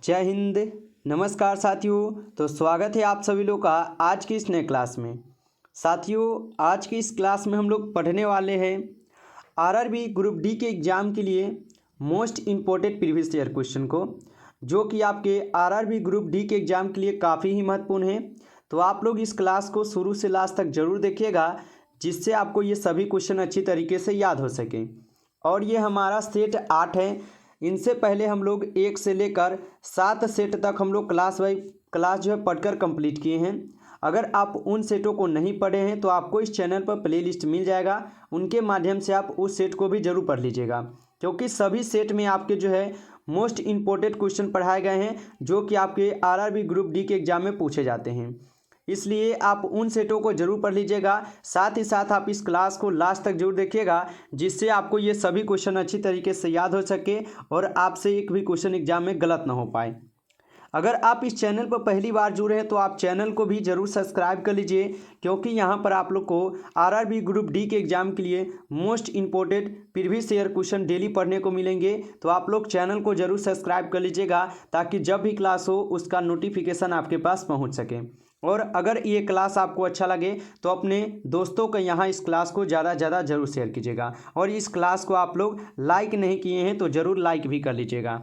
जय हिंद। नमस्कार साथियों। तो स्वागत है आप सभी लोग का आज की इस नए क्लास में। साथियों, आज की इस क्लास में हम लोग पढ़ने वाले हैं आरआरबी ग्रुप डी के एग्ज़ाम के लिए most important previous year question को, जो कि आपके आरआरबी ग्रुप डी के एग्ज़ाम के लिए काफ़ी ही महत्वपूर्ण है। तो आप लोग इस क्लास को शुरू से लास्ट तक ज़रूर देखिएगा, जिससे आपको ये सभी क्वेश्चन अच्छी तरीके से याद हो सकें। और ये हमारा सेट 8 है। इनसे पहले हम लोग 1 से लेकर 7 सेट तक हम लोग क्लास जो है पढ़कर कंप्लीट किए हैं। अगर आप उन सेटों को नहीं पढ़े हैं तो आपको इस चैनल पर प्लेलिस्ट मिल जाएगा, उनके माध्यम से आप उस सेट को भी ज़रूर पढ़ लीजिएगा, क्योंकि सभी सेट में आपके जो है मोस्ट इम्पोर्टेंट क्वेश्चन पढ़ाए गए हैं, जो कि आपके आरआरबी ग्रुप डी के एग्ज़ाम में पूछे जाते हैं। इसलिए आप उन सेटों को जरूर पढ़ लीजिएगा। साथ ही साथ आप इस क्लास को लास्ट तक जरूर देखिएगा, जिससे आपको ये सभी क्वेश्चन अच्छी तरीके से याद हो सके और आपसे एक भी क्वेश्चन एग्जाम में गलत ना हो पाए। अगर आप इस चैनल पर पहली बार जुड़े हैं तो आप चैनल को भी जरूर सब्सक्राइब कर लीजिए, क्योंकि यहाँ पर आप लोग को आरआरबी ग्रुप डी के एग्ज़ाम के लिए most important previous year question daily पढ़ने को मिलेंगे। तो आप लोग चैनल को जरूर सब्सक्राइब कर लीजिएगा, ताकि जब भी क्लास हो उसका नोटिफिकेशन आपके पास पहुँच सके। और अगर ये क्लास आपको अच्छा लगे तो अपने दोस्तों को यहाँ इस क्लास को ज़्यादा से ज़्यादा जरूर शेयर कीजिएगा। और इस क्लास को आप लोग लाइक नहीं किए हैं तो ज़रूर लाइक भी कर लीजिएगा।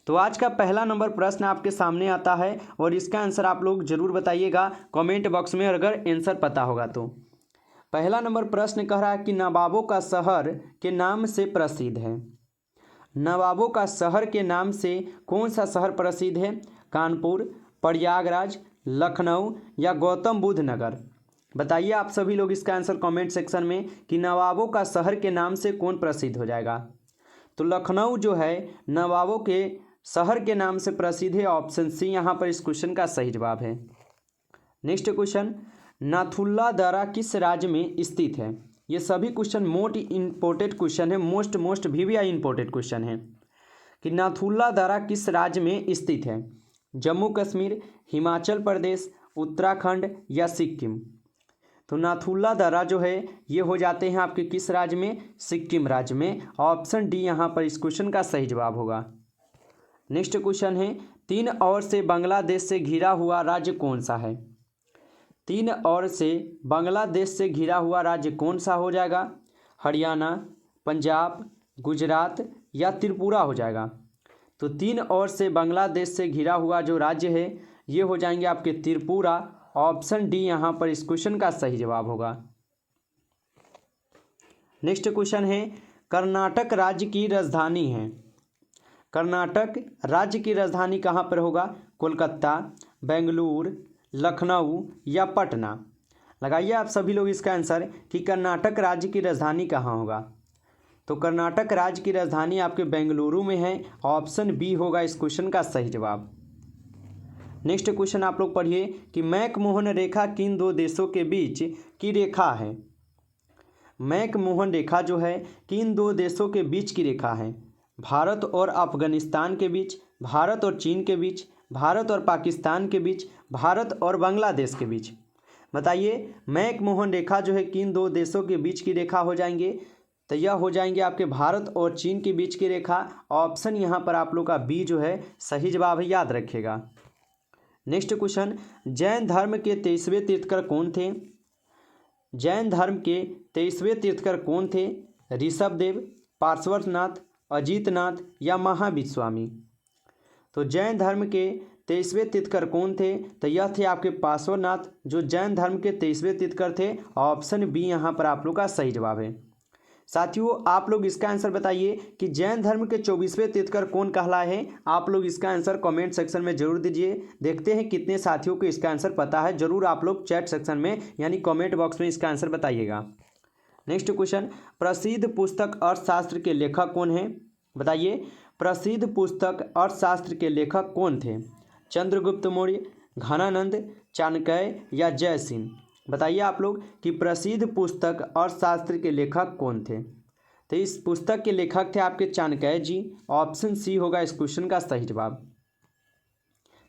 तो आज का पहला नंबर प्रश्न आपके सामने आता है और इसका आंसर आप लोग ज़रूर बताइएगा कमेंट बॉक्स में, अगर आंसर पता होगा तो। पहला नंबर प्रश्न कह रहा है कि नवाबों का शहर के नाम से प्रसिद्ध है। नवाबों का शहर के नाम से कौन सा शहर प्रसिद्ध है? कानपुर, प्रयागराज, लखनऊ या गौतम बुद्ध नगर? बताइए आप सभी लोग इसका आंसर कमेंट सेक्शन में कि नवाबों का शहर के नाम से कौन प्रसिद्ध हो जाएगा। तो लखनऊ जो है नवाबों के शहर के नाम से प्रसिद्ध है। ऑप्शन सी यहाँ पर इस क्वेश्चन का सही जवाब है। नेक्स्ट क्वेश्चन, नाथुल्ला दर्रा किस राज्य में स्थित है? ये सभी क्वेश्चन मोस्ट इम्पोर्टेंट क्वेश्चन है, मोस्ट VVI इम्पोर्टेंट क्वेश्चन है कि नाथुल्ला दर्रा किस राज्य में स्थित है? जम्मू कश्मीर, हिमाचल प्रदेश, उत्तराखंड या सिक्किम? तो नाथुल्ला दर्रा जो है ये हो जाते हैं आपके किस राज्य में? सिक्किम राज्य में। ऑप्शन डी यहाँ पर इस क्वेश्चन का सही जवाब होगा। नेक्स्ट क्वेश्चन है, 3 ओर से बांग्लादेश से घिरा हुआ राज्य कौन सा है? 3 ओर से बांग्लादेश से घिरा हुआ राज्य कौन सा हो जाएगा? हरियाणा, पंजाब, गुजरात या त्रिपुरा हो जाएगा? तो 3 ओर से बांग्लादेश से घिरा हुआ जो राज्य है ये हो जाएंगे आपके त्रिपुरा। ऑप्शन डी यहाँ पर इस क्वेश्चन का सही जवाब होगा। नेक्स्ट क्वेश्चन है, कर्नाटक राज्य की राजधानी है। कर्नाटक राज्य की राजधानी कहाँ पर होगा? कोलकाता, बेंगलुरु, लखनऊ या पटना? लगाइए आप सभी लोग इसका आंसर कि कर्नाटक राज्य की राजधानी कहाँ होगा। तो कर्नाटक राज्य की राजधानी आपके बेंगलुरु में है। ऑप्शन बी होगा इस क्वेश्चन का सही जवाब। नेक्स्ट क्वेश्चन आप लोग पढ़िए कि मैकमोहन रेखा किन 2 देशों के बीच की रेखा है? मैकमोहन रेखा जो है किन 2 देशों के बीच की रेखा है? भारत और अफगानिस्तान के बीच, भारत और चीन के बीच, भारत और पाकिस्तान के बीच, भारत और बांग्लादेश के बीच? बताइए मैकमोहन रेखा जो है किन 2 देशों के बीच की रेखा हो जाएंगे? तो यह हो जाएंगे आपके भारत और चीन के बीच की रेखा। ऑप्शन यहाँ पर आप लोग का बी जो है सही जवाब है, याद रखिएगा। नेक्स्ट क्वेश्चन, जैन धर्म के 23वें तीर्थकर कौन थे? जैन धर्म के 23वें तीर्थकर कौन थे? ऋषभदेव, पार्श्वनाथ, अजीतनाथ या महावीर स्वामी? तो जैन धर्म के 23वें तीर्थकर कौन थे? तो यह थे आपके पार्श्वनाथ, जो जैन धर्म के 23वें तीर्थकर थे। ऑप्शन बी यहाँ पर आप लोग का सही जवाब है। साथियों, आप लोग इसका आंसर बताइए कि जैन धर्म के 24वें तीर्थकर कौन कहलाए हैं? आप लोग इसका आंसर कमेंट सेक्शन में जरूर दीजिए। देखते हैं कितने साथियों को इसका आंसर पता है। जरूर आप लोग चैट सेक्शन में यानी कमेंट बॉक्स में इसका आंसर बताइएगा। नेक्स्ट क्वेश्चन, प्रसिद्ध पुस्तक अर्थशास्त्र के लेखक कौन है? बताइए प्रसिद्ध पुस्तक अर्थशास्त्र के लेखक कौन थे? चंद्रगुप्त मौर्य, घनानंद, चाणक्य या जयसिंह? बताइए आप लोग कि प्रसिद्ध पुस्तक अर्थशास्त्र के लेखक कौन थे? तो इस पुस्तक के लेखक थे आपके चाणक्य जी। ऑप्शन सी होगा इस क्वेश्चन का सही जवाब।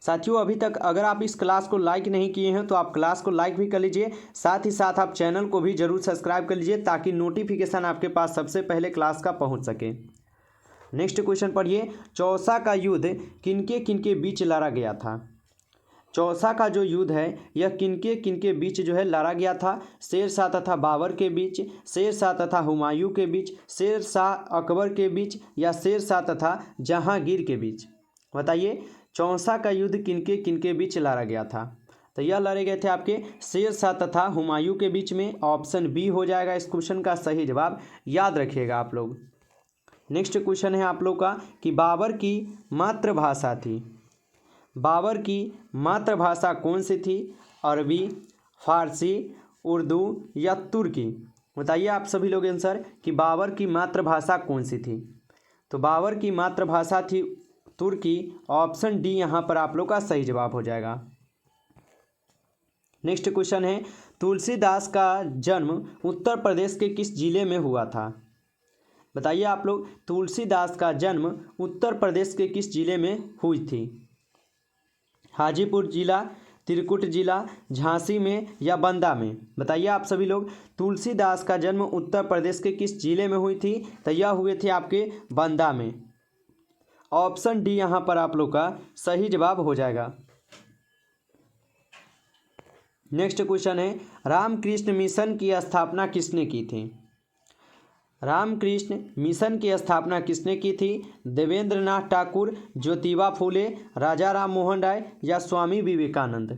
साथियों, अभी तक अगर आप इस क्लास को लाइक नहीं किए हैं तो आप क्लास को लाइक भी कर लीजिए। साथ ही साथ आप चैनल को भी जरूर सब्सक्राइब कर लीजिए, ताकि नोटिफिकेशन आपके पास सबसे पहले क्लास का पहुंच सके। नेक्स्ट क्वेश्चन पढ़िए, चौसा का युद्ध किनके किनके बीच लड़ा गया था। चौसा का जो युद्ध है यह किनके किनके बीच जो है लड़ा गया था। शेर शाह तथा बाबर के बीच, शेर शाह तथा हुमायूं के बीच, शेर शाह अकबर के बीच, या शेर शाह तथा जहांगीर के बीच। बताइए चौसा का युद्ध किनके किनके बीच लड़ा गया था। तो यह लड़े गए थे आपके शेर शाह तथा हुमायूं के बीच में। ऑप्शन बी हो जाएगा इस क्वेश्चन का सही जवाब, याद रखिएगा आप लोग। नेक्स्ट क्वेश्चन है आप लोग का कि बाबर की मातृभाषा थी। बाबर की मातृभाषा कौन सी थी। अरबी, फारसी, उर्दू या तुर्की। बताइए आप सभी लोग आंसर कि बाबर की मातृभाषा कौन सी थी। तो बाबर की मातृभाषा थी तुर्की। ऑप्शन डी यहाँ पर आप लोग का सही जवाब हो जाएगा। नेक्स्ट क्वेश्चन है, तुलसीदास का जन्म उत्तर प्रदेश के किस जिले में हुआ था। बताइए आप लोग तुलसीदास का जन्म उत्तर प्रदेश के किस जिले में हुई थी। हाजीपुर जिला, त्रिकुट जिला, झांसी में या बंदा में। बताइए आप सभी लोग तुलसीदास का जन्म उत्तर प्रदेश के किस जिले में हुई थी। तो यह हुए थे आपके बंदा में। ऑप्शन डी यहाँ पर आप लोग का सही जवाब हो जाएगा। नेक्स्ट क्वेश्चन है, रामकृष्ण मिशन की स्थापना किसने की थी। रामकृष्ण मिशन की स्थापना किसने की थी। देवेंद्रनाथ ठाकुर, ज्योतिबा फूले, राजा राम मोहन राय या स्वामी विवेकानंद।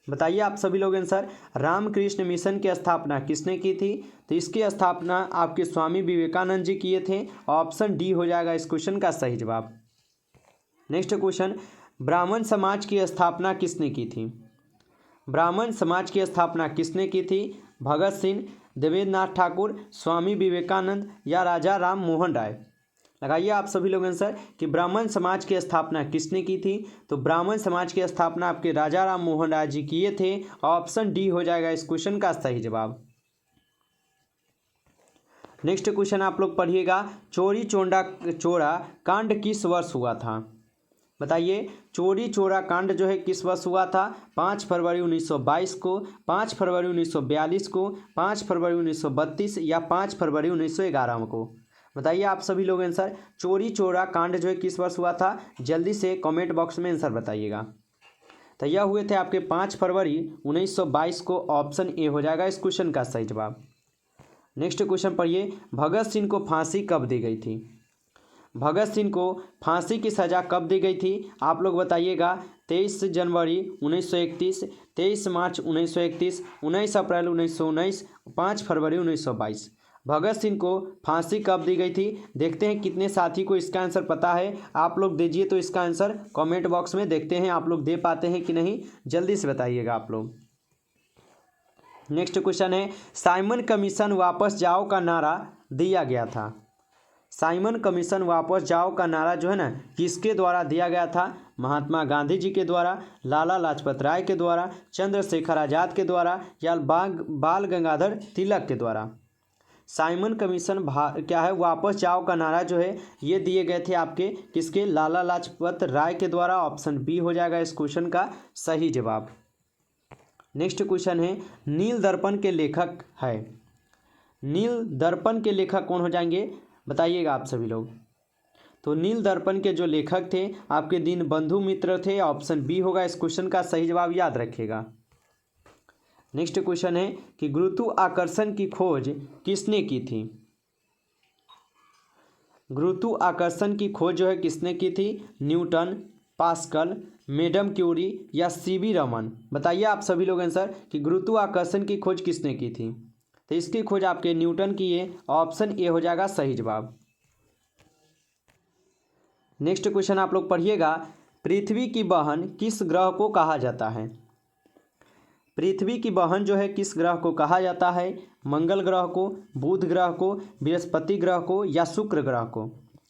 बताइए आप सभी लोग आंसर, रामकृष्ण मिशन की स्थापना किसने की थी। तो इसकी स्थापना आपके स्वामी विवेकानंद जी किए थे। ऑप्शन डी हो जाएगा इस क्वेश्चन का सही जवाब। नेक्स्ट क्वेश्चन, ब्राह्मण समाज की स्थापना किसने की थी। ब्राह्मण समाज की स्थापना किसने की थी। भगत सिंह, देवेंद्रनाथ ठाकुर, स्वामी विवेकानंद या राजा राम मोहन राय। लगाइए आप सभी लोग आंसर कि ब्राह्मण समाज की स्थापना किसने की थी। तो ब्राह्मण समाज की स्थापना आपके राजा राम मोहन राय जी किए थे। ऑप्शन डी हो जाएगा इस क्वेश्चन का सही जवाब। नेक्स्ट क्वेश्चन आप लोग पढ़िएगा, चोरी चोरा कांड किस वर्ष हुआ था। बताइए चोरी चोरा कांड जो है किस वर्ष हुआ था। 5 फरवरी 1922 को, 5 फरवरी 1942 को, 5 फरवरी 1932 या 5 फरवरी 1911 को। बताइए आप सभी लोग आंसर, चोरी चोरा कांड जो है किस वर्ष हुआ था। जल्दी से कमेंट बॉक्स में आंसर बताइएगा। तो यह हुए थे आपके 5 फरवरी 1922 को। ऑप्शन ए हो जाएगा इस क्वेश्चन का सही जवाब। नेक्स्ट क्वेश्चन पढ़िए, भगत सिंह को फांसी कब दी गई थी। भगत सिंह को फांसी की सज़ा कब दी गई थी। आप लोग बताइएगा 23 जनवरी 1931, 23 मार्च 1931, 19 अप्रैल 1919, 5 फरवरी 1922। भगत सिंह को फांसी कब दी गई थी। देखते हैं कितने साथी को इसका आंसर पता है। आप लोग दीजिए तो इसका आंसर कमेंट बॉक्स में, देखते हैं आप लोग दे पाते हैं कि नहीं। जल्दी से बताइएगा आप लोग। नेक्स्ट क्वेश्चन है, साइमन कमीशन वापस जाओ का नारा दिया गया था। साइमन कमीशन वापस जाओ का नारा जो है ना किसके द्वारा दिया गया था। महात्मा गांधी जी के द्वारा, लाला लाजपत राय के द्वारा, चंद्रशेखर आज़ाद के द्वारा या बाल गंगाधर तिलक के द्वारा। साइमन कमीशन क्या है, वापस जाओ का नारा जो है ये दिए गए थे आपके किसके, लाला लाजपत राय के द्वारा। ऑप्शन बी हो जाएगा इस क्वेश्चन का सही जवाब। नेक्स्ट क्वेश्चन है, नील दर्पण के लेखक है। नील दर्पण के लेखक कौन हो जाएंगे बताइएगा आप सभी लोग। तो नील दर्पण के जो लेखक थे आपके दीनबंधु मित्र थे। ऑप्शन बी होगा इस क्वेश्चन का सही जवाब, याद रखिएगा। नेक्स्ट क्वेश्चन है कि गुरुत्वाकर्षण की खोज किसने की थी। गुरुत्वाकर्षण की खोज जो है किसने की थी। न्यूटन, पास्कल, मैडम क्यूरी या सीवी रमन। बताइए आप सभी लोग आंसर कि गुरुत्वाकर्षण की खोज किसने की थी। तो इसकी खोज आपके न्यूटन की है। ऑप्शन ए हो जाएगा सही जवाब। नेक्स्ट क्वेश्चन आप लोग पढ़िएगा, पृथ्वी की बहन किस ग्रह को कहा जाता है। पृथ्वी की बहन जो है किस ग्रह को कहा जाता है। मंगल ग्रह को, बुध ग्रह को, बृहस्पति ग्रह को या शुक्र ग्रह को।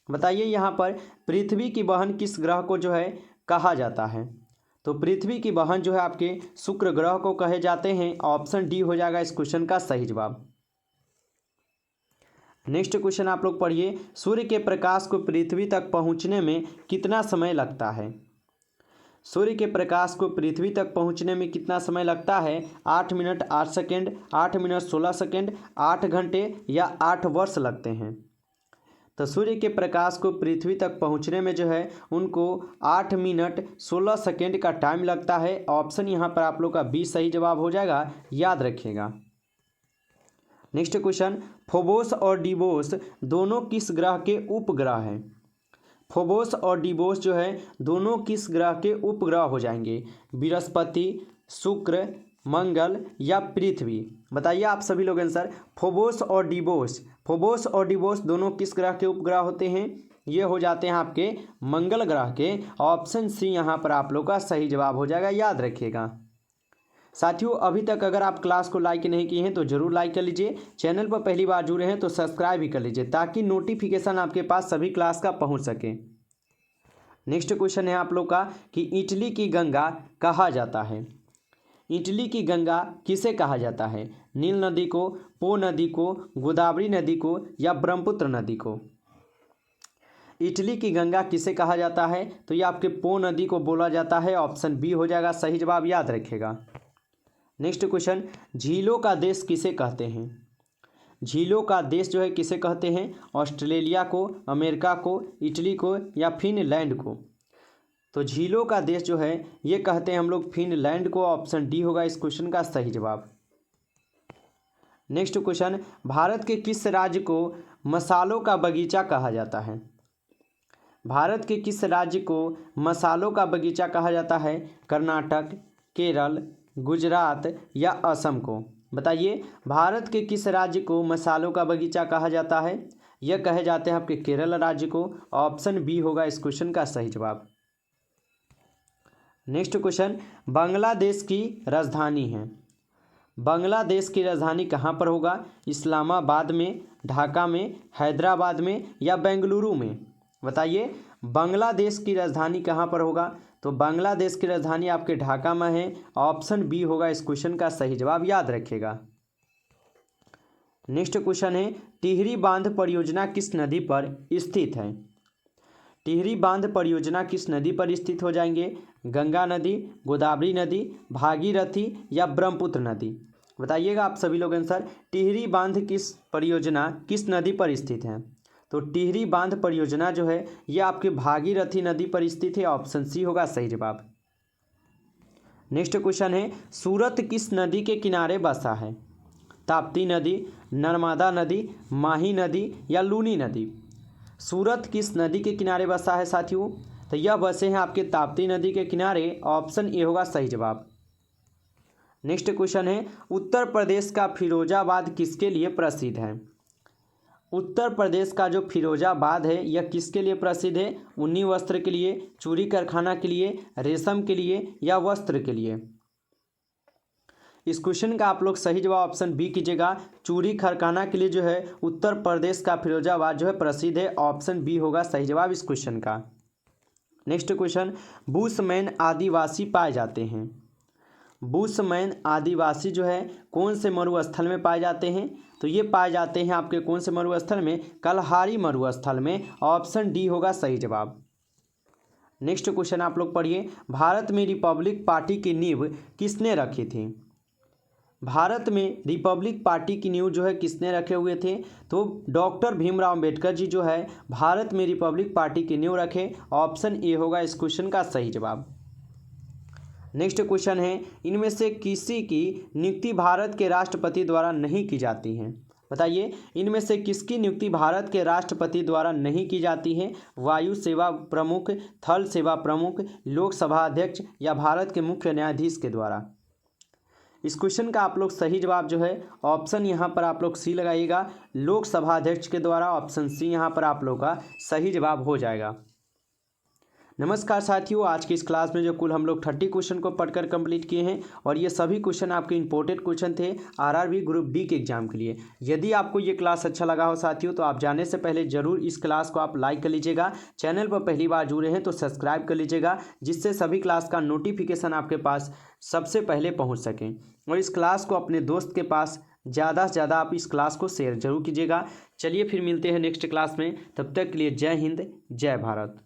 बताइए यहाँ पर पृथ्वी की बहन किस ग्रह को जो है कहा जाता है। तो पृथ्वी की बहन जो है आपके शुक्र ग्रह को कहे जाते हैं। ऑप्शन डी हो जाएगा इस क्वेश्चन का सही जवाब। नेक्स्ट क्वेश्चन आप लोग पढ़िए, सूर्य के प्रकाश को पृथ्वी तक पहुंचने में कितना समय लगता है। सूर्य के प्रकाश को पृथ्वी तक पहुंचने में कितना समय लगता है। 8 मिनट 8 सेकेंड, 8 मिनट 16 सेकेंड, 8 घंटे या 8 वर्ष लगते हैं। तो सूर्य के प्रकाश को पृथ्वी तक पहुंचने में जो है उनको 8 मिनट 16 सेकेंड का टाइम लगता है। ऑप्शन यहाँ पर आप लोग का बी सही जवाब हो जाएगा, याद रखिएगा। नेक्स्ट क्वेश्चन, फोबोस और डिबोस दोनों किस ग्रह के उपग्रह हैं? फोबोस और डिबोस जो है दोनों किस ग्रह के उपग्रह हो जाएंगे? बृहस्पति, शुक्र, मंगल या पृथ्वी? बताइए आप सभी लोग आंसर। फोबोस और डिबोस दोनों किस ग्रह के उपग्रह होते हैं? ये हो जाते हैं आपके मंगल ग्रह के। ऑप्शन सी यहाँ पर आप लोग का सही जवाब हो जाएगा, याद रखिएगा। साथियों, अभी तक अगर आप क्लास को लाइक नहीं किए हैं तो जरूर लाइक कर लीजिए। चैनल पर पहली बार जुड़े हैं तो सब्सक्राइब भी कर लीजिए ताकि नोटिफिकेशन आपके पास सभी क्लास का पहुंच सके। नेक्स्ट क्वेश्चन है आप लोग का कि इटली की गंगा कहा जाता है? इटली की गंगा किसे कहा जाता है? नील नदी को, पो नदी को, गोदावरी नदी को या ब्रह्मपुत्र नदी को? इटली की गंगा किसे कहा जाता है? तो ये आपके पो नदी को बोला जाता है। ऑप्शन बी हो जाएगा सही जवाब, याद रखिएगा। नेक्स्ट क्वेश्चन, झीलों का देश किसे कहते हैं? झीलों का देश जो है किसे कहते हैं? ऑस्ट्रेलिया को, अमेरिका को, इटली को या फिनलैंड को? तो झीलों का देश जो है ये कहते हैं हम लोग फिनलैंड को। ऑप्शन डी होगा इस क्वेश्चन का सही जवाब। नेक्स्ट क्वेश्चन, भारत के किस राज्य को मसालों का बगीचा कहा जाता है? भारत के किस राज्य को मसालों का बगीचा कहा जाता है? कर्नाटक, केरल, गुजरात या असम को? बताइए, भारत के किस राज्य को मसालों का बगीचा कहा जाता है? यह कहे जाते हैं आपके केरल राज्य को। ऑप्शन बी होगा इस क्वेश्चन का सही जवाब। नेक्स्ट क्वेश्चन, बांग्लादेश की राजधानी है। बांग्लादेश की राजधानी कहाँ पर होगा? इस्लामाबाद में, ढाका में, हैदराबाद में या बेंगलुरु में? बताइए, बांग्लादेश की राजधानी कहाँ पर होगा? तो बांग्लादेश की राजधानी आपके ढाका में है। ऑप्शन बी होगा इस क्वेश्चन का सही जवाब, याद रखिएगा। नेक्स्ट क्वेश्चन है, टिहरी बांध परियोजना किस नदी पर स्थित है? टिहरी बांध परियोजना किस नदी पर स्थित हो जाएंगे? गंगा नदी, गोदावरी नदी, भागीरथी या ब्रह्मपुत्र नदी? बताइएगा आप सभी लोग आंसर। टिहरी बांध किस परियोजना किस नदी पर स्थित है? तो टिहरी बांध परियोजना जो है ये आपके भागीरथी नदी पर स्थित है। ऑप्शन सी होगा सही जवाब। नेक्स्ट क्वेश्चन है, सूरत किस नदी के किनारे बसा है? ताप्ती नदी, नर्मदा नदी, माही नदी या लूनी नदी? सूरत किस नदी के किनारे बसा है साथियों? तो यह बसे हैं आपके ताप्ती नदी के किनारे। ऑप्शन ए होगा सही जवाब। नेक्स्ट क्वेश्चन है, उत्तर प्रदेश का फिरोजाबाद किसके लिए प्रसिद्ध है? उत्तर प्रदेश का जो फिरोजाबाद है यह किसके लिए प्रसिद्ध है? ऊनी वस्त्र के लिए, चूड़ी कारखाना के लिए, रेशम के लिए या वस्त्र के लिए? इस क्वेश्चन का आप लोग सही जवाब ऑप्शन बी कीजिएगा। चूड़ी कारखाना के लिए जो है उत्तर प्रदेश का फिरोजाबाद जो है प्रसिद्ध है। ऑप्शन बी होगा सही जवाब इस क्वेश्चन का। नेक्स्ट क्वेश्चन, बुशमैन आदिवासी पाए जाते हैं। बुशमैन आदिवासी जो है कौन से मरुस्थल में पाए जाते हैं? तो ये पाए जाते हैं आपके कौन से मरुस्थल में? कलहारी मरुस्थल में। ऑप्शन डी होगा सही जवाब। नेक्स्ट क्वेश्चन आप लोग पढ़िए, भारत में रिपब्लिक पार्टी की नींव किसने रखी थी? भारत में रिपब्लिक पार्टी की नींव जो है किसने रखे हुए थे? तो डॉक्टर भीमराव अंबेडकर जी जो है भारत में रिपब्लिक पार्टी की नींव रखे। ऑप्शन ए होगा इस क्वेश्चन का सही जवाब। नेक्स्ट क्वेश्चन है, इनमें से किसी की नियुक्ति भारत के राष्ट्रपति द्वारा नहीं की जाती है? बताइए, इनमें से किसकी नियुक्ति भारत के राष्ट्रपति द्वारा नहीं की जाती है? वायु सेवा प्रमुख, थल सेवा प्रमुख, लोकसभा अध्यक्ष या भारत के मुख्य न्यायाधीश के द्वारा? इस क्वेश्चन का आप लोग सही जवाब जो है ऑप्शन यहाँ पर आप लोग सी लगाइएगा, लोकसभा अध्यक्ष के द्वारा। ऑप्शन सी यहाँ पर आप लोग का सही जवाब हो जाएगा। नमस्कार साथियों, आज की इस क्लास में जो कुल हम लोग 30 क्वेश्चन को पढ़कर कंप्लीट किए हैं और ये सभी क्वेश्चन आपके इंपॉर्टेंट क्वेश्चन थे आरआरबी ग्रुप डी के एग्जाम के लिए। यदि आपको ये क्लास अच्छा लगा हो साथियों तो आप जाने से पहले ज़रूर इस क्लास को आप लाइक कर लीजिएगा। चैनल पर पहली बार जुड़े हैं तो सब्सक्राइब कर लीजिएगा, जिससे सभी क्लास का नोटिफिकेशन आपके पास सबसे पहले पहुँच सकें। और इस क्लास को अपने दोस्त के पास ज़्यादा से ज़्यादा आप इस क्लास को शेयर जरूर कीजिएगा। चलिए फिर मिलते हैं नेक्स्ट क्लास में, तब तक के लिए जय हिंद, जय भारत।